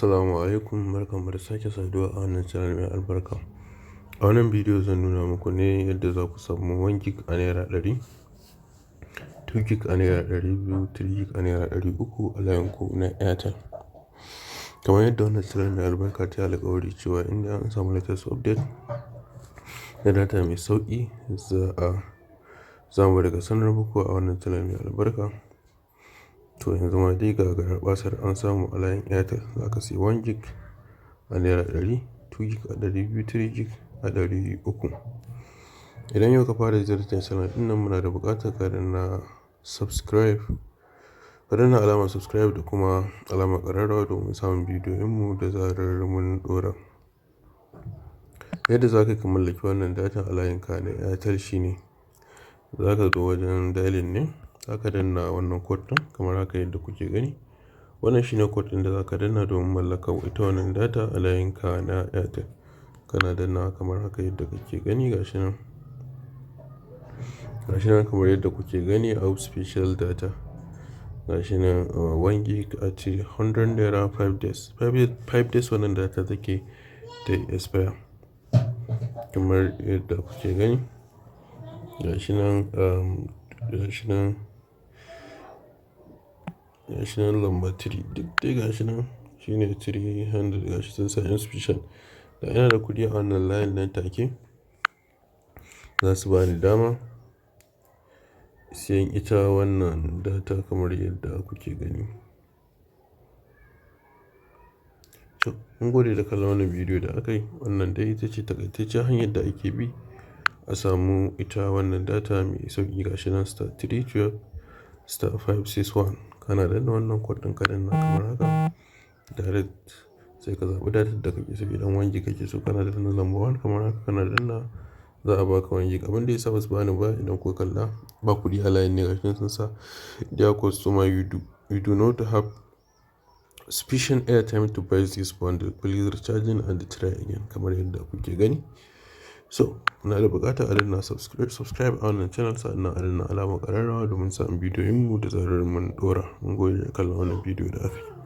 Assalamu alaikum, barkanmu da sake saduwa a wannan channel mai albarka. A wannan bidiyo zan nuna muku ne yadda za ku samu 1 gig a naira 100, 2 gig a naira 200, 3 gig a naira 300 a layin ku na Airtel. Kamar yadda wannan channel mai albarka ta yi alƙawari cewa inda an samu latest update na data mai sauƙi za mu daga sanar muku a wannan channel mai albarka. To yanzu ma dai ga basar an samu a layin Airtel za ka sayi 1 gig a naira 100, 2 gig a 200, 3 gig a 300. Idan yau ka fara ziyartar channel ɗin nan, muna da buƙatar ka danna subscribe, ka danna alamar subscribe da kuma alamar ƙararrawa domin samun bidiyoyinmu da zarar mun ɗora. Yadda za ka mallaki wannan data a layinka na Airtel shine za ka zo wajen dialing ne, za ka danna wannan code ɗin kamar haka yadda kuke gani. Wannan shine code ɗin da za ka danna domin mallakar ita wannan data a layinka na Airtel. Kana danna kamar haka yadda kake gani, gashi nan kamar yadda kuke gani, a special data gashi nan 1 gig at 100 naira 5 days. 5 days wannan data take ta expire kamar yadda kuke gani. Gashi nan lamba 3 duk dai gashi nan shine 300, gashi sun sa special. Da ina da kuɗi a wannan layin nan take za su bani dama siyan ita wannan data kamar yadda kuke gani. To mun gode da kallon wannan bidiyo da aka yi. Wannan dai ita ce takaitaccen hanyar da ake bi a samu ita wannan data mai sauƙi. Gashi nan *312 *561. Kana danna wannan code ɗin, ka danna kamar haka direct sai ka zaɓi data da kake so. Idan 1 gig kake so kana danna lamba 1 kamar haka, kana danna za a baka 1 gig. Abin da ya sa basu bani ba, idan kuka kalla ba kuɗi a layin ne, gashi nan sun sa dear customer, you do not have sufficient airtime to buy this bundle, please recharging and try again, kamar yadda kuke gani. So muna da buƙatar a danna subscribe a wannan channel, sannan a danna alamar ƙararrawa domin samun bidiyoyinmu da zarar mun ɗora. Mun gode da kallon wannan bidiyo da aka yi.